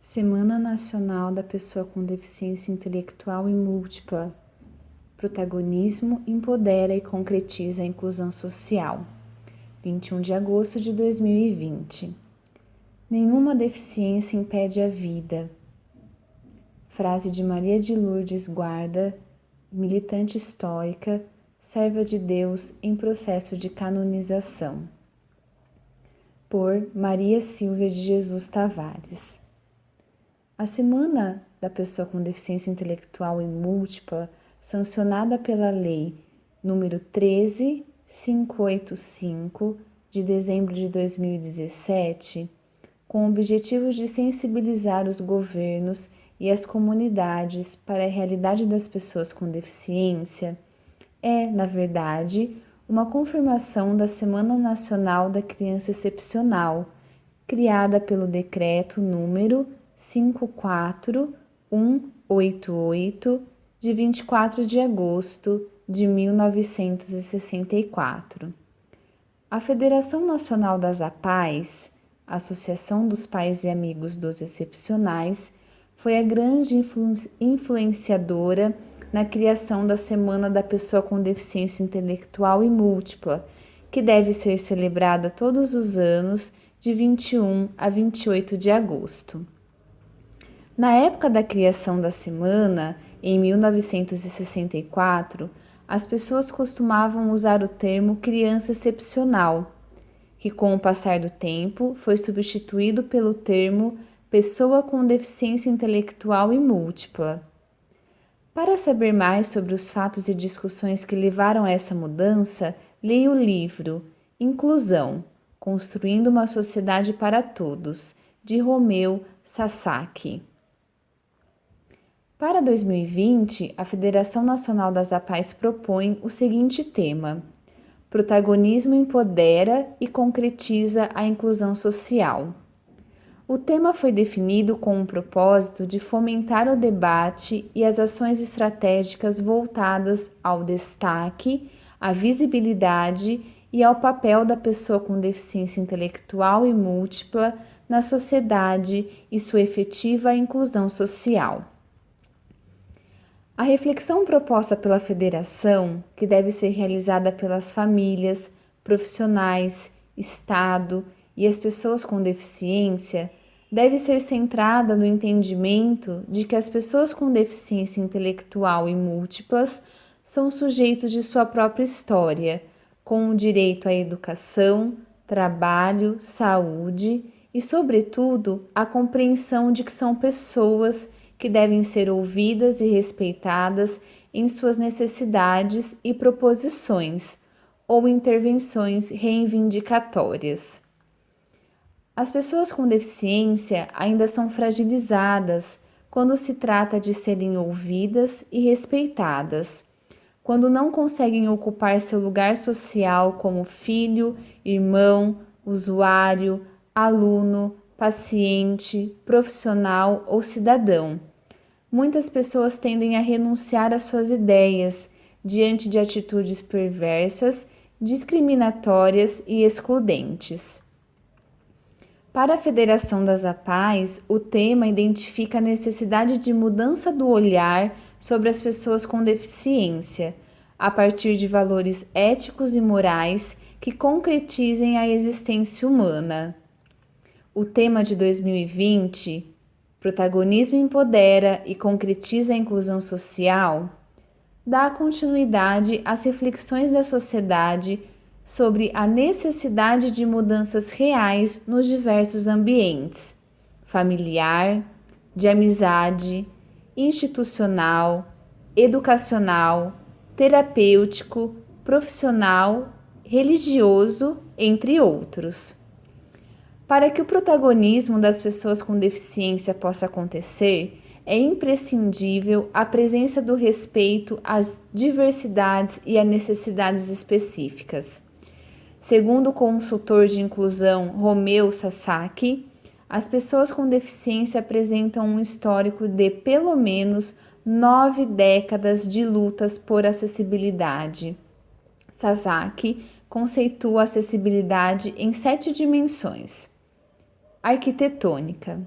Semana Nacional da Pessoa com Deficiência Intelectual e Múltipla. Protagonismo empodera e concretiza a inclusão social. 21 de agosto de 2020. Nenhuma deficiência impede a vida. Frase de Maria de Lourdes Guarda, militante histórica, serva de Deus em processo de canonização. Por Maria Silvia de Jesus Tavares. A Semana da Pessoa com Deficiência Intelectual e Múltipla, sancionada pela Lei nº 13.585, de dezembro de 2017, com o objetivo de sensibilizar os governos e as comunidades para a realidade das pessoas com deficiência, é, na verdade, uma confirmação da Semana Nacional da Criança Excepcional, criada pelo Decreto número 54188, de 24 de agosto de 1964. A Federação Nacional das APAES, Associação dos Pais e Amigos dos Excepcionais, foi a grande influenciadora na criação da Semana da Pessoa com Deficiência Intelectual e Múltipla, que deve ser celebrada todos os anos de 21 a 28 de agosto. Na época da criação da semana, em 1964, as pessoas costumavam usar o termo criança excepcional, que com o passar do tempo foi substituído pelo termo pessoa com deficiência intelectual e múltipla. Para saber mais sobre os fatos e discussões que levaram a essa mudança, leia o livro Inclusão, Construindo uma Sociedade para Todos, de Romeu Sasaki. Para 2020, a Federação Nacional das APAES propõe o seguinte tema: Protagonismo empodera e concretiza a inclusão social. O tema foi definido com o propósito de fomentar o debate e as ações estratégicas voltadas ao destaque, à visibilidade e ao papel da pessoa com deficiência intelectual e múltipla na sociedade e sua efetiva inclusão social. A reflexão proposta pela Federação, que deve ser realizada pelas famílias, profissionais, Estado e as pessoas com deficiência, deve ser centrada no entendimento de que as pessoas com deficiência intelectual e múltiplas são sujeitos de sua própria história, com o direito à educação, trabalho, saúde e, sobretudo, a compreensão de que são pessoas que devem ser ouvidas e respeitadas em suas necessidades e proposições ou intervenções reivindicatórias. As pessoas com deficiência ainda são fragilizadas quando se trata de serem ouvidas e respeitadas, quando não conseguem ocupar seu lugar social como filho, irmão, usuário, aluno, paciente, profissional ou cidadão. Muitas pessoas tendem a renunciar às suas ideias diante de atitudes perversas, discriminatórias e excludentes. Para a Federação das APAES, o tema identifica a necessidade de mudança do olhar sobre as pessoas com deficiência, a partir de valores éticos e morais que concretizem a existência humana. O tema de 2020, Protagonismo empodera e concretiza a inclusão social, dá continuidade às reflexões da sociedade sobre a necessidade de mudanças reais nos diversos ambientes: familiar, de amizade, institucional, educacional, terapêutico, profissional, religioso, entre outros. Para que o protagonismo das pessoas com deficiência possa acontecer, é imprescindível a presença do respeito às diversidades e às necessidades específicas. Segundo o consultor de inclusão Romeu Sasaki, as pessoas com deficiência apresentam um histórico de pelo menos 9 décadas de lutas por acessibilidade. Sasaki conceitua a acessibilidade em 7 dimensões. Arquitetônica.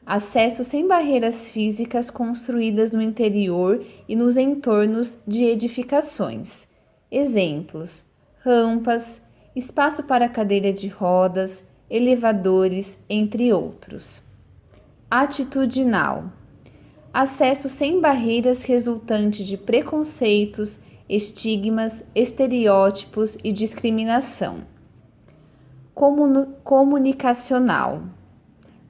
acesso sem barreiras físicas construídas no interior e nos entornos de edificações. Exemplos: rampas, espaço para cadeira de rodas, elevadores, entre outros. Atitudinal: acesso sem barreiras resultante de preconceitos, estigmas, estereótipos e discriminação. Comunicacional: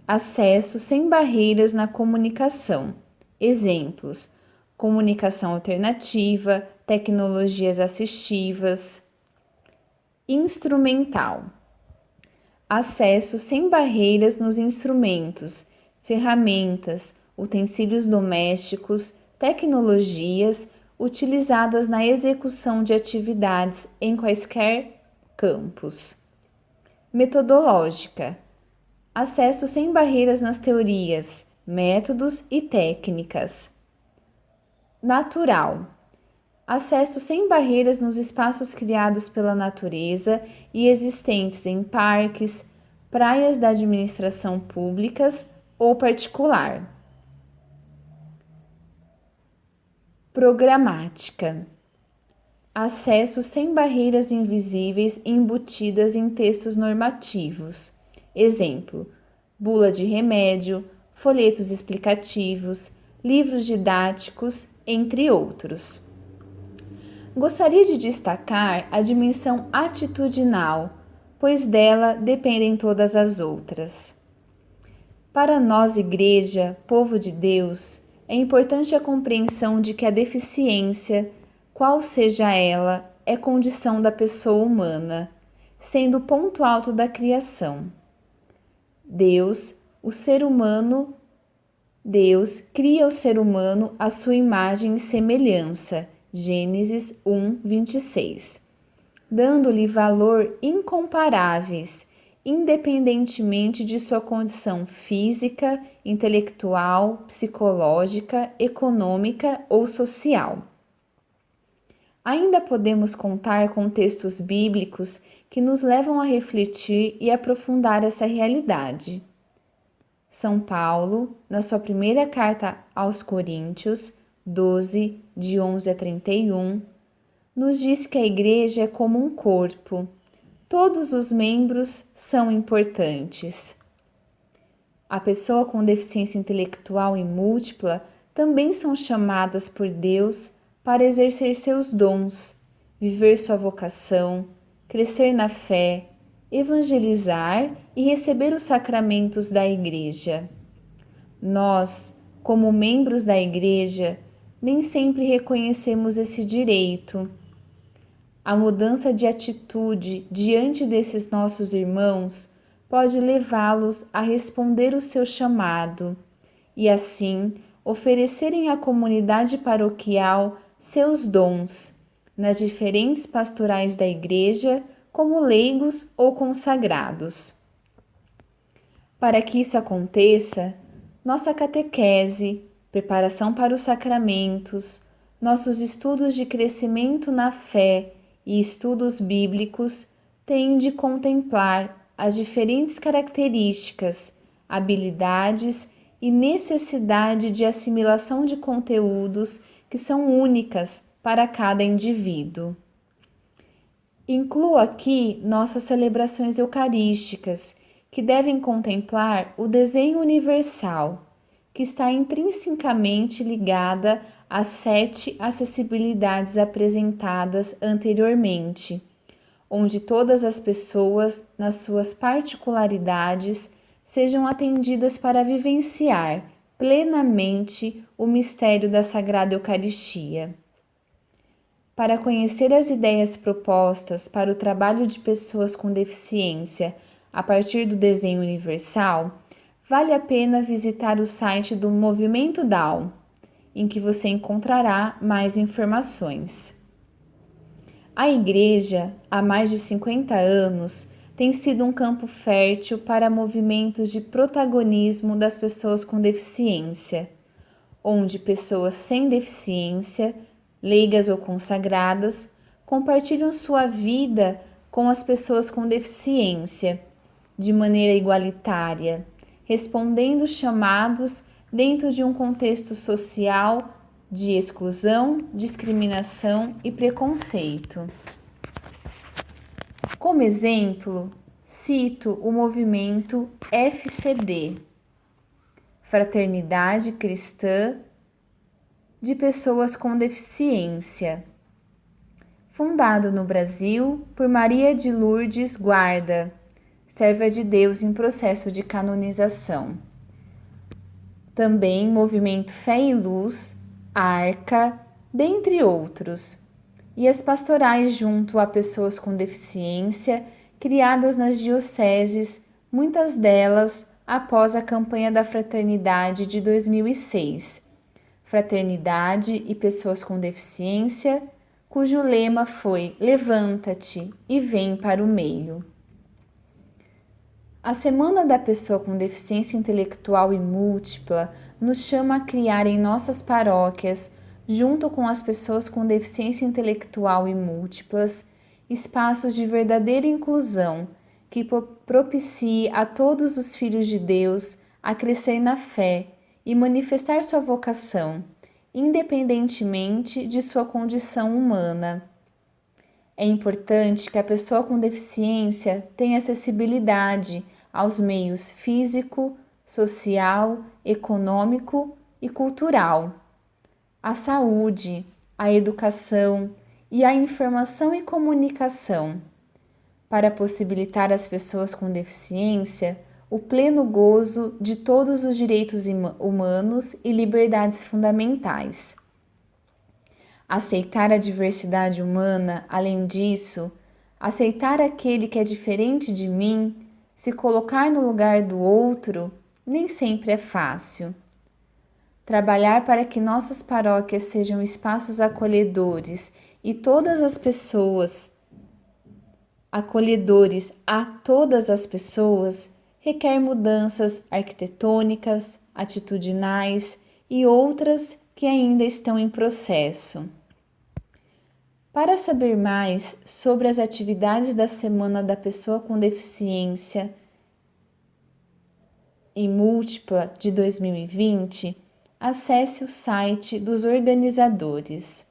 acesso sem barreiras na comunicação. Exemplos: comunicação alternativa, tecnologias assistivas. Instrumental: acesso sem barreiras nos instrumentos, ferramentas, utensílios domésticos, tecnologias utilizadas na execução de atividades em quaisquer campos. Metodológica: acesso sem barreiras nas teorias, métodos e técnicas. Natural: acesso sem barreiras nos espaços criados pela natureza e existentes em parques, praias da administração públicas ou particular. Programática: acesso sem barreiras invisíveis embutidas em textos normativos. Exemplo: bula de remédio, folhetos explicativos, livros didáticos, entre outros. Gostaria de destacar a dimensão atitudinal, pois dela dependem todas as outras. Para nós, Igreja, povo de Deus, é importante a compreensão de que a deficiência, qual seja ela, é condição da pessoa humana, sendo o ponto alto da criação. Deus cria o ser humano à sua imagem e semelhança, Gênesis 1:26, dando-lhe valor incomparáveis, independentemente de sua condição física, intelectual, psicológica, econômica ou social. Ainda podemos contar com textos bíblicos que nos levam a refletir e aprofundar essa realidade. São Paulo, na sua primeira carta aos Coríntios, 12, de 11 a 31, nos diz que a igreja é como um corpo. Todos os membros são importantes. A pessoa com deficiência intelectual e múltipla também são chamadas por Deus para exercer seus dons, viver sua vocação, crescer na fé, evangelizar e receber os sacramentos da igreja. Nós, como membros da igreja, nem sempre reconhecemos esse direito. A mudança de atitude diante desses nossos irmãos pode levá-los a responder o seu chamado e, assim, oferecerem à comunidade paroquial seus dons, nas diferentes pastorais da igreja, como leigos ou consagrados. Para que isso aconteça, nossa catequese, preparação para os sacramentos, nossos estudos de crescimento na fé e estudos bíblicos têm de contemplar as diferentes características, habilidades e necessidade de assimilação de conteúdos que são únicas para cada indivíduo. Incluo aqui nossas celebrações eucarísticas, que devem contemplar o desenho universal, que está intrinsecamente ligada às 7 acessibilidades apresentadas anteriormente, onde todas as pessoas, nas suas particularidades, sejam atendidas para vivenciar plenamente o mistério da Sagrada Eucaristia. Para conhecer as ideias propostas para o trabalho de pessoas com deficiência a partir do desenho universal, vale a pena visitar o site do Movimento Down, em que você encontrará mais informações. A Igreja, há mais de 50 anos, tem sido um campo fértil para movimentos de protagonismo das pessoas com deficiência, onde pessoas sem deficiência, leigas ou consagradas, compartilham sua vida com as pessoas com deficiência, de maneira igualitária, respondendo chamados dentro de um contexto social de exclusão, discriminação e preconceito. Como exemplo, cito o movimento FCD, Fraternidade Cristã de Pessoas com Deficiência, fundado no Brasil por Maria de Lourdes Guarda, serva de Deus em processo de canonização. Também Movimento Fé e Luz, Arca, dentre outros, e as pastorais junto a pessoas com deficiência, criadas nas dioceses, muitas delas após a campanha da Fraternidade de 2006, Fraternidade e Pessoas com Deficiência, cujo lema foi Levanta-te e vem para o meio. A Semana da Pessoa com Deficiência Intelectual e Múltipla nos chama a criar em nossas paróquias, junto com as pessoas com deficiência intelectual e múltiplas, espaços de verdadeira inclusão que propicie a todos os filhos de Deus a crescer na fé e manifestar sua vocação, independentemente de sua condição humana. É importante que a pessoa com deficiência tenha acessibilidade aos meios físico, social, econômico e cultural, à saúde, à educação e à informação e comunicação, para possibilitar às pessoas com deficiência o pleno gozo de todos os direitos humanos e liberdades fundamentais. Aceitar a diversidade humana, além disso, aceitar aquele que é diferente de mim, se colocar no lugar do outro, nem sempre é fácil. Trabalhar para que nossas paróquias sejam espaços acolhedores e todas as pessoas, acolhedores a todas as pessoas, requer mudanças arquitetônicas, atitudinais e outras que ainda estão em processo. Para saber mais sobre as atividades da Semana da Pessoa com Deficiência e Múltipla de 2020, acesse o site dos organizadores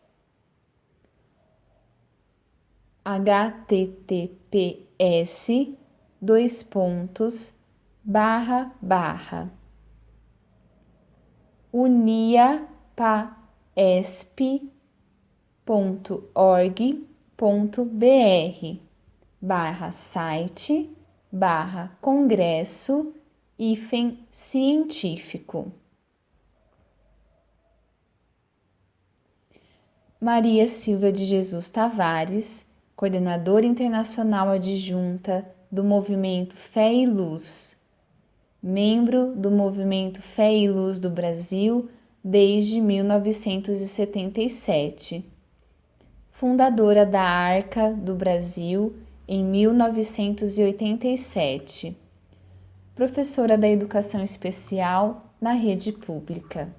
uniapaesp.org.br/site/congresso-científico. Maria Silvia de Jesus Tavares, coordenadora internacional adjunta do Movimento Fé e Luz, membro do Movimento Fé e Luz do Brasil desde 1977, fundadora da Arca do Brasil em 1987, professora da Educação Especial na rede pública.